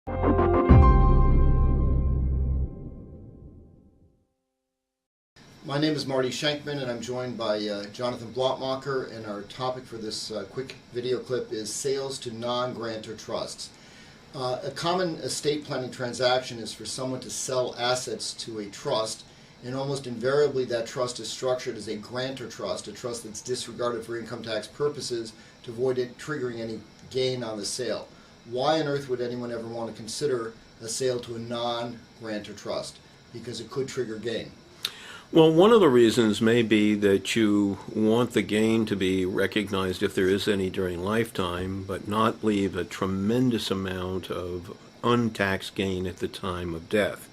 My name is Marty Schenkman, and I'm joined by Jonathan Blotmacher, and our topic for this quick video clip is sales to non-grantor trusts. A common estate planning transaction is for someone to sell assets to a trust, and almost invariably that trust is structured as a grantor trust, a trust that's disregarded for income tax purposes to avoid it triggering any gain on the sale. Why on earth would anyone ever want to consider a sale to a non-grantor trust? Because it could trigger gain. Well, one of the reasons may be that you want the gain to be recognized if there is any during lifetime, but not leave a tremendous amount of untaxed gain at the time of death.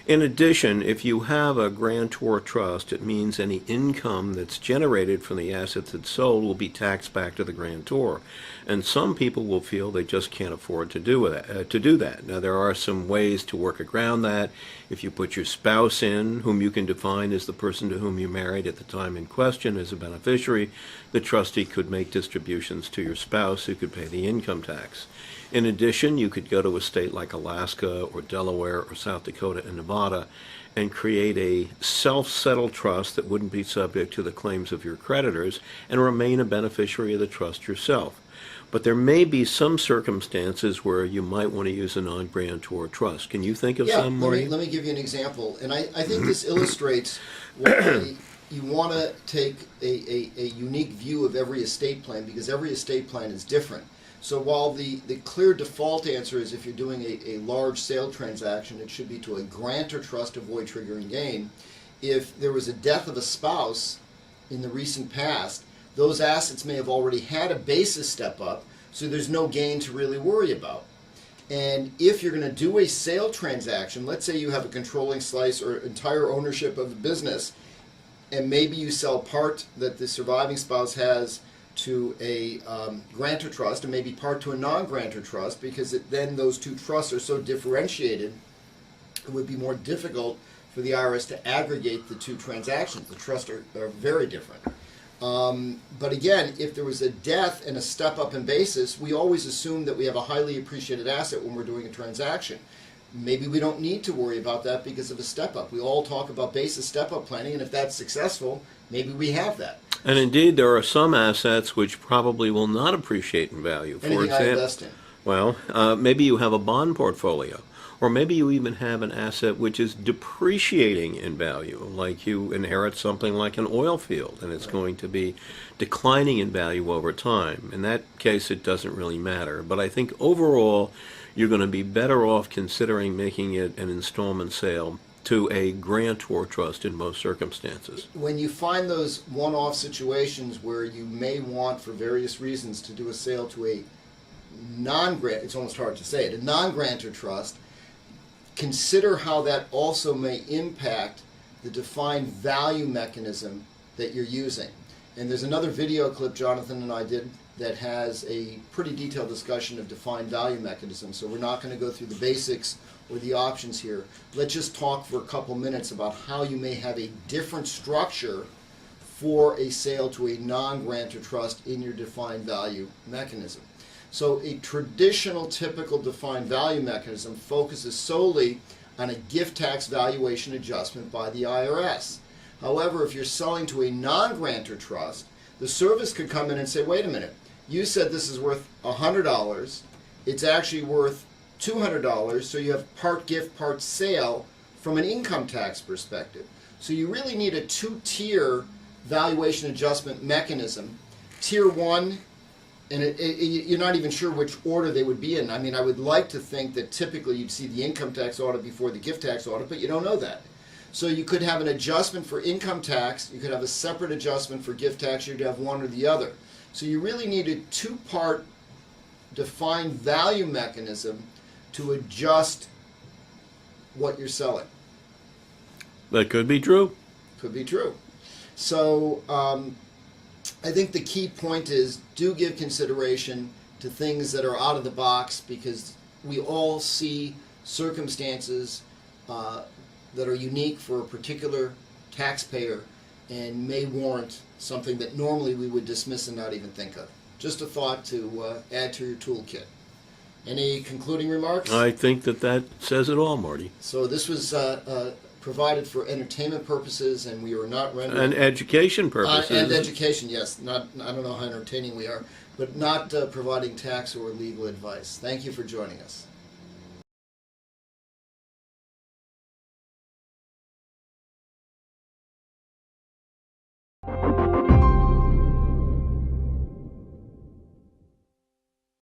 In addition, if you have a grantor trust, it means any income that's generated from the assets that's sold will be taxed back to the grantor. And some people will feel they just can't afford to do that. Now, there are some ways to work around that. If you put your spouse in, whom you can define as the person to whom you married at the time in question as a beneficiary, the trustee could make distributions to your spouse who could pay the income tax. In addition, you could go to a state like Alaska or Delaware or South Dakota and Nevada and create a self-settled trust that wouldn't be subject to the claims of your creditors and remain a beneficiary of the trust yourself. But there may be some circumstances where you might want to use a non-grantor trust. Can you think of some, Marty? Let me give you an example. And I think this illustrates why you want to take a unique view of every estate plan, because every estate plan is different. So while the clear default answer is if you're doing a large sale transaction, it should be to a grantor trust to avoid triggering gain. If there was a death of a spouse in the recent past, those assets may have already had a basis step up, so there's no gain to really worry about. And if you're going to do a sale transaction, let's say you have a controlling slice or entire ownership of a business, and maybe you sell part that the surviving spouse has to a grantor trust and maybe part to a non-grantor trust, because then those two trusts are so differentiated, it would be more difficult for the IRS to aggregate the two transactions. The trusts are very different. But again, if there was a death and a step up in basis, we always assume that we have a highly appreciated asset when we're doing a transaction. Maybe we don't need to worry about that because of a step up. We all talk about basis step up planning, and if that's successful, maybe we have that. And indeed, there are some assets which probably will not appreciate in value. Anything I invest in. Well, maybe you have a bond portfolio, or maybe you even have an asset which is depreciating in value, like you inherit something like an oil field, and it's going to be declining in value over time. In that case, it doesn't really matter. But I think overall, you're going to be better off considering making it an installment sale to a grantor trust in most circumstances. When you find those one-off situations where you may want, for various reasons, to do a sale to a non-grant, it's almost hard to say it, a non-grantor trust, consider how that also may impact the defined value mechanism that you're using. And there's another video clip Jonathan and I did that has a pretty detailed discussion of defined value mechanisms. So we're not going to go through the basics or the options here. Let's just talk for a couple minutes about how you may have a different structure for a sale to a non-grantor trust in your defined value mechanism. So a traditional typical defined value mechanism focuses solely on a gift tax valuation adjustment by the IRS. However, if you're selling to a non-grantor trust, the service could come in and say, wait a minute, you said this is worth $100, it's actually worth $200, so you have part gift, part sale from an income tax perspective. So you really need a two-tier valuation adjustment mechanism. Tier 1, and you're not even sure which order they would be in. I mean, I would like to think that typically you'd see the income tax audit before the gift tax audit, but you don't know that. So you could have an adjustment for income tax, you could have a separate adjustment for gift tax, you'd have one or the other. So you really need a two-part defined value mechanism to adjust what you're selling. That could be true. Could be true. So I think the key point is do give consideration to things that are out of the box, because we all see circumstances that are unique for a particular taxpayer and may warrant something that normally we would dismiss and not even think of. Just a thought to add to your toolkit. Any concluding remarks? I think that says it all, Marty. So this was provided for entertainment purposes, and we are not rendering... And education purposes. and education, yes. Not, I don't know how entertaining we are, but not providing tax or legal advice. Thank you for joining us.